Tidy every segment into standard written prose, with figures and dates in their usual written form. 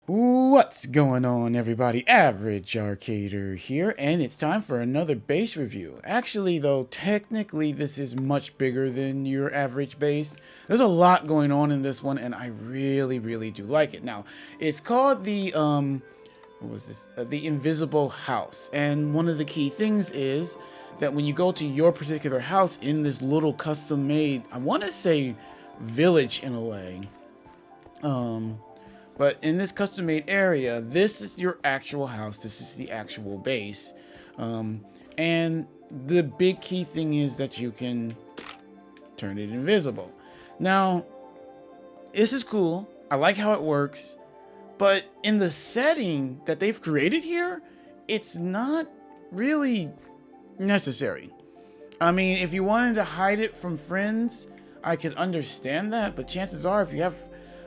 What's going on, everybody? Average Arcader here, and it's time for another base review. Actually, though, technically this is much bigger than your average base. There's a lot going on in this one, and I really do like it. Now, it's called the what was this? The Invisible House, and one of the key things is that when you go to your particular house in this little custom-made, I want to say village in a way, but in this custom-made area, this is your actual house. This is the actual base. And the big key thing is that you can turn it invisible. Now, this is cool. I like how it works. But in the setting that they've created here, it's not really necessary. I mean, if you wanted to hide it from friends, I could understand that. But chances are, if you have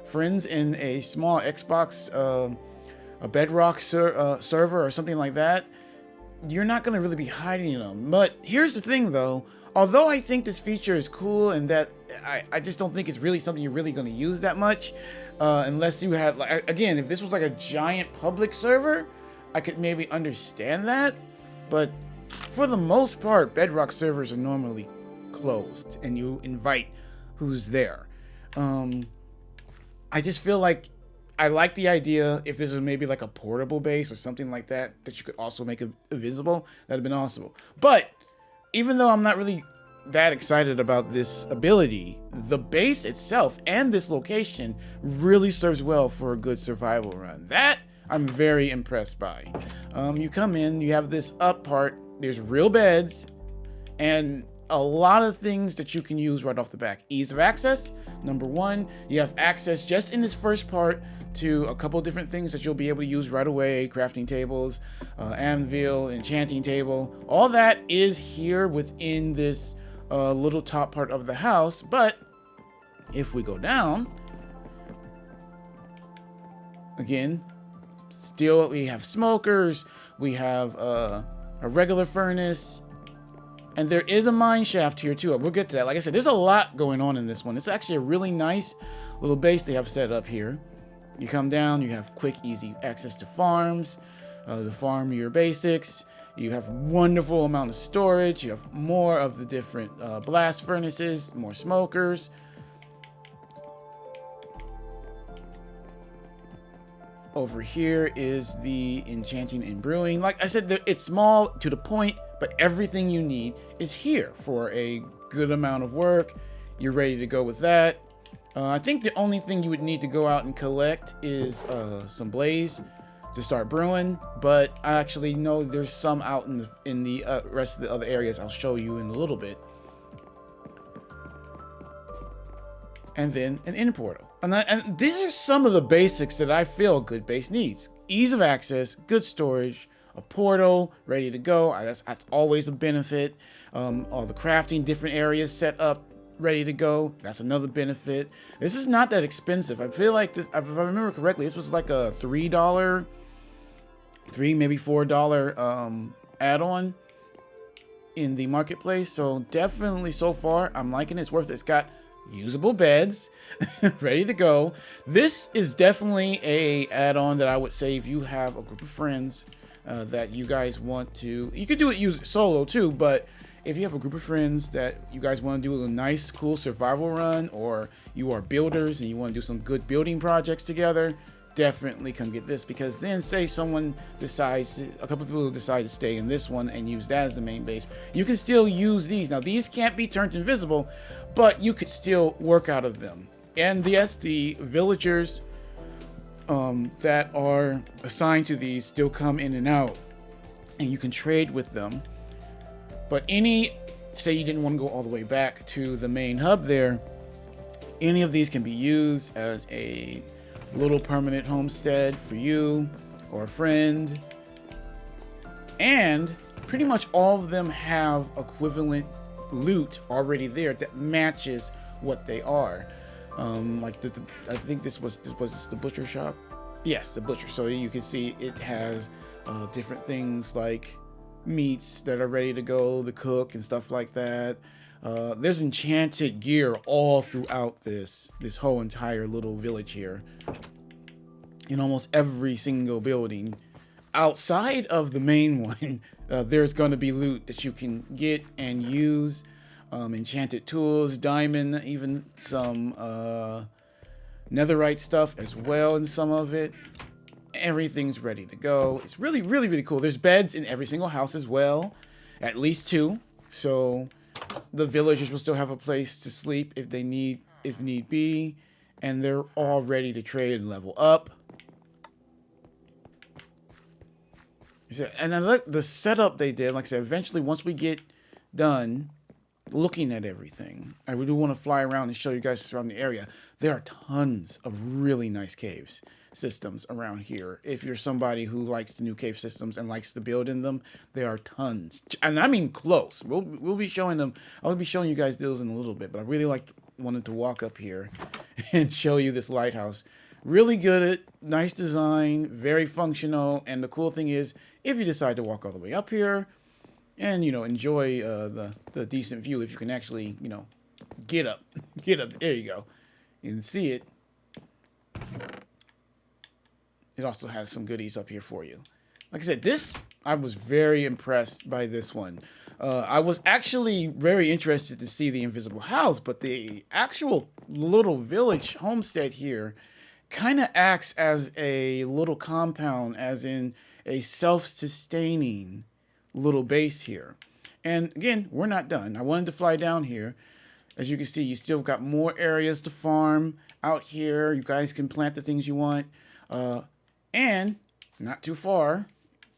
friends in a small Xbox, a Bedrock server or something like that, you're not going to really be hiding them. But here's the thing, though. Although I think this feature is cool and that I just don't think it's really something you're really going to use that much, unless you had, like, again, if this was like a giant public server, I could maybe understand that. But for the most part, Bedrock servers are normally closed and you invite who's there. I just feel like I like the idea if this was maybe like a portable base or something like that, that you could also make it visible. That'd have been awesome. But even though I'm not really that excited about this ability, the base itself and this location really serves well for a good survival run. That I'm very impressed by. You come in, you have this up part, there's real beds, and a lot of things that you can use right off the back. Ease of access, number one. You have access just in this first part to a couple different things that you'll be able to use right away. Crafting tables, anvil, enchanting table. All that is here within this little top part of the house. But if we go down, again, still we have smokers, we have a regular furnace, and there is a mine shaft here too. We'll get to that. Like I said, there's a lot going on in this one. It's actually a really nice little base they have set up here. You come down, you have quick, easy access to farms, to farm your basics. You have wonderful amount of storage. You have more of the different blast furnaces, more smokers. Over here is the enchanting and brewing. Like I said, it's small to the point, but everything you need is here for a good amount of work. You're ready to go with that. I think the only thing you would need to go out and collect is some blaze to start brewing, but I actually know there's some out in the rest of the other areas I'll show you in a little bit. And then an end portal. And these are some of the basics that I feel a good base needs. Ease of access, good storage, a portal ready to go. That's always a benefit. All the crafting, different areas set up, ready to go. That's another benefit. This is not that expensive. I feel like this, if I remember correctly, this was like a $3, maybe $4 add-on in the marketplace. So definitely so far, I'm liking it. It's worth it. It's got usable beds ready to go. This is definitely a add-on that I would say if you have a group of friends that you guys want to, you could do it use it solo too, but if you have a group of friends that you guys want to do a nice cool survival run, or you are builders and you want to do some good building projects together, definitely come get this. Because then say someone decides, a couple of people decide to stay in this one and use that as the main base, you can still use these. Now these can't be turned invisible, but you could still work out of them. And yes, the villagers that are assigned to these still come in and out, and you can trade with them. But say you didn't want to go all the way back to the main hub there, any of these can be used as a little permanent homestead for you or a friend. And pretty much all of them have equivalent loot already there that matches what they are. Like I think this was the butcher shop. Yes, the butcher. So you can see it has different things like meats that are ready to go to cook and stuff like that. There's enchanted gear all throughout this whole entire little village here. In almost every single building. Outside of the main one, there's going to be loot that you can get and use. Enchanted tools, diamond, even some netherite stuff as well in some of it. Everything's ready to go. It's really, really, really cool. There's beds in every single house as well. At least 2. So the villagers will still have a place to sleep if need be. And they're all ready to trade and level up. And I like the setup they did. Like I said, eventually once we get done looking at everything, I do want to fly around and show you guys around the area. There are tons of really nice caves systems around here. If you're somebody who likes the new cave systems and likes to build in them, there are tons. And I mean close. We'll be showing them. I'll be showing you guys those in a little bit, but I really wanted to walk up here and show you this lighthouse. Really good, nice design, very functional, and the cool thing is, if you decide to walk all the way up here and, you know, enjoy the decent view, if you can actually, you know, get up, there you go, and see it. It also has some goodies up here for you. Like I said, I was very impressed by this one. I was actually very interested to see the invisible house, but the actual little village homestead here kind of acts as a little compound, as in a self-sustaining little base here. And again, we're not done. I wanted to fly down here. As you can see, you still got more areas to farm out here. You guys can plant the things you want. And not too far,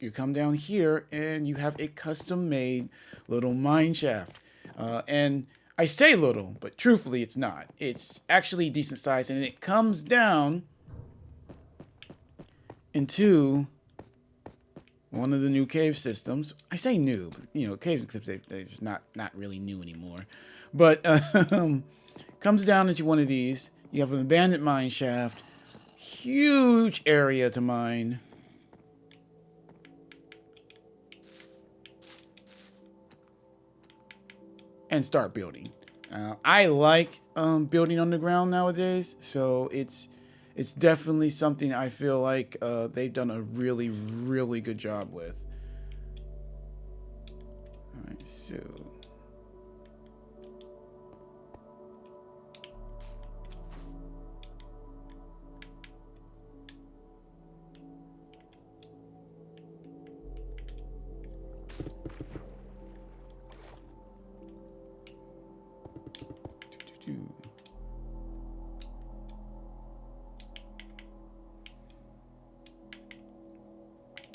you come down here and you have a custom-made little mine shaft. And I say little, but truthfully it's not. It's actually decent size, and it comes down into one of the new cave systems. I say new, but you know, cave systems, it's not really new anymore. But comes down into one of these. You have an abandoned mine shaft, huge area to mine. And start building. I like building underground nowadays, so it's definitely something I feel like they've done a really, really good job with. All right, so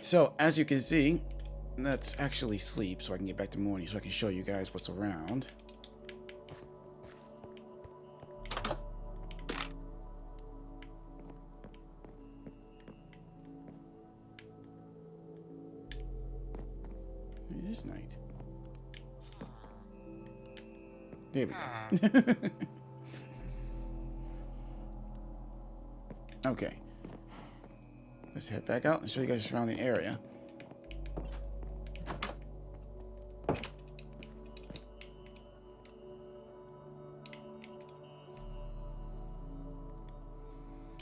So, as you can see, let's actually sleep so I can get back to morning so I can show you guys what's around. It is night. There we go. Okay. Let's head back out and show you guys the surrounding area.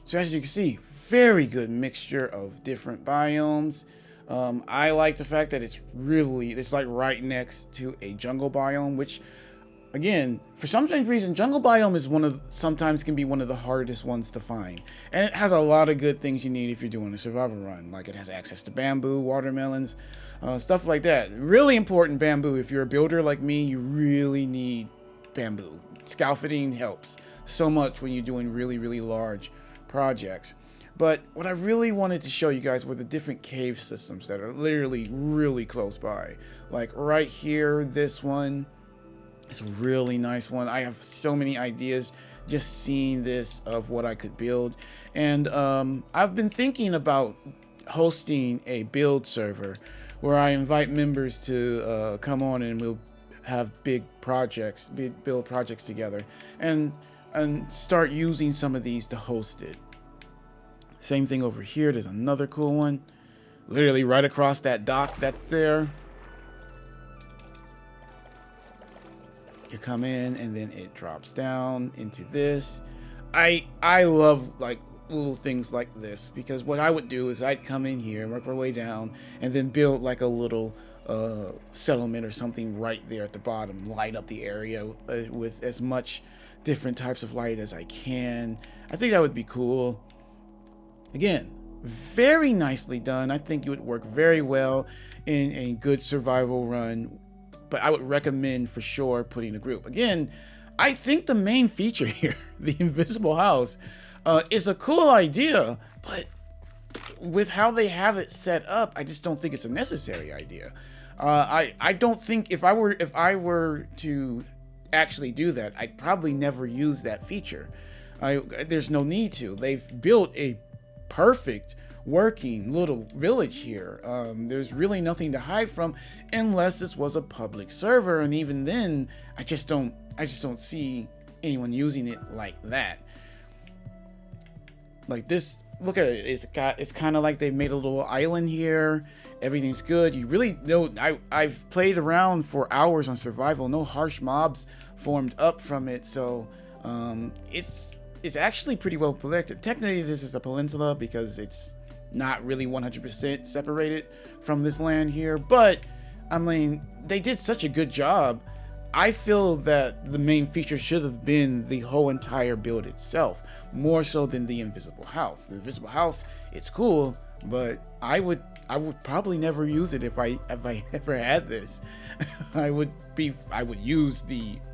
So as you can see, very good mixture of different biomes. I like the fact that it's like right next to a jungle biome, which again, for some strange reason, jungle biome is sometimes can be one of the hardest ones to find. And it has a lot of good things you need if you're doing a survival run. Like it has access to bamboo, watermelons, stuff like that. Really important bamboo. If you're a builder like me, you really need bamboo. Scaffolding helps so much when you're doing really, really large projects. But what I really wanted to show you guys were the different cave systems that are literally really close by. Like right here, this one. It's a really nice one. I have so many ideas just seeing this of what I could build. And I've been thinking about hosting a build server where I invite members to come on and we'll have big projects, build projects together and start using some of these to host it. Same thing over here. There's another cool one. Literally right across that dock that's there. You come in and then it drops down into this. I love like little things like this, because what I would do is I'd come in here and work my way down and then build like a little settlement or something right there at the bottom, light up the area with as much different types of light as I can. I think that would be cool. Again, very nicely done. I think it would work very well in a good survival run, but I would recommend for sure putting a group. Again, I think the main feature here, the invisible house, is a cool idea, but with how they have it set up, I just don't think it's a necessary idea. I don't think if I were to actually do that, I'd probably never use that feature. There's no need to. They've built a perfect working little village here. There's really nothing to hide from unless this was a public server, and even then, I just don't see anyone using it like that. Like this, look at it. It's kind of like they've made a little island here. Everything's good. You really know. I've played around for hours on survival. No harsh mobs formed up from it, so it's actually pretty well protected. Technically, this is a peninsula because it's not really 100% separated from this land here, but I mean, they did such a good job. I feel that the main feature should have been the whole entire build itself, more so than the invisible house. The invisible house, it's cool, but I would probably never use it if I ever had this. I would use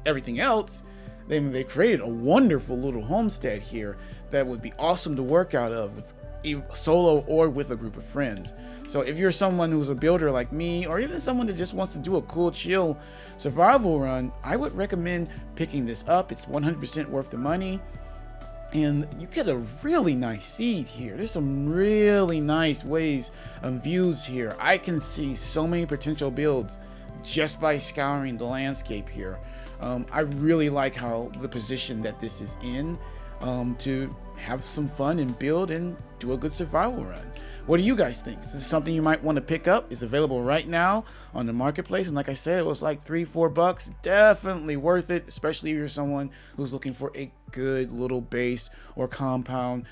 everything else. They created a wonderful little homestead here that would be awesome to work out of with solo or with a group of friends. So if you're someone who's a builder like me, or even someone that just wants to do a cool, chill survival run, I would recommend picking this up. It's 100% worth the money. And you get a really nice seed here. There's some really nice ways and views here. I can see so many potential builds just by scouring the landscape here. I really like how the position that this is in to have some fun and build and do a good survival run. What do you guys think? Is this something you might want to pick up? It's available right now on the marketplace, and like I said, it was like $3-4. Definitely worth it, especially if you're someone who's looking for a good little base or compound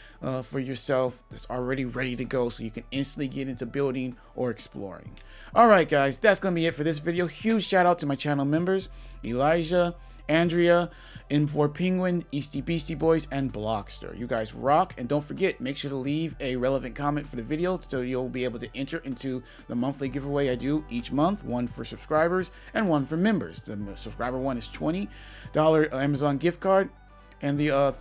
for yourself that's already ready to go, so you can instantly get into building or exploring. All right, guys, that's gonna be it for this video. Huge shout out to my channel members: Elijah, Andrea, M4 Penguin, Easty Beastie Boys, and Blockster. You guys rock, and don't forget, make sure to leave a relevant comment for the video so you'll be able to enter into the monthly giveaway I do each month, one for subscribers and one for members. The subscriber one is $20 Amazon gift card, and the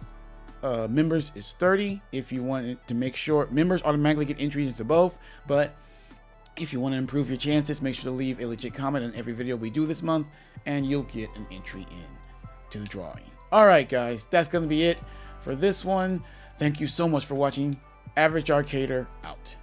members is $30. If you want to make sure, members automatically get entries into both, but if you want to improve your chances, make sure to leave a legit comment on every video we do this month, and you'll get an entry in to the drawing. All right, guys, that's going to be it for this one. Thank you so much for watching. Average Arcader out.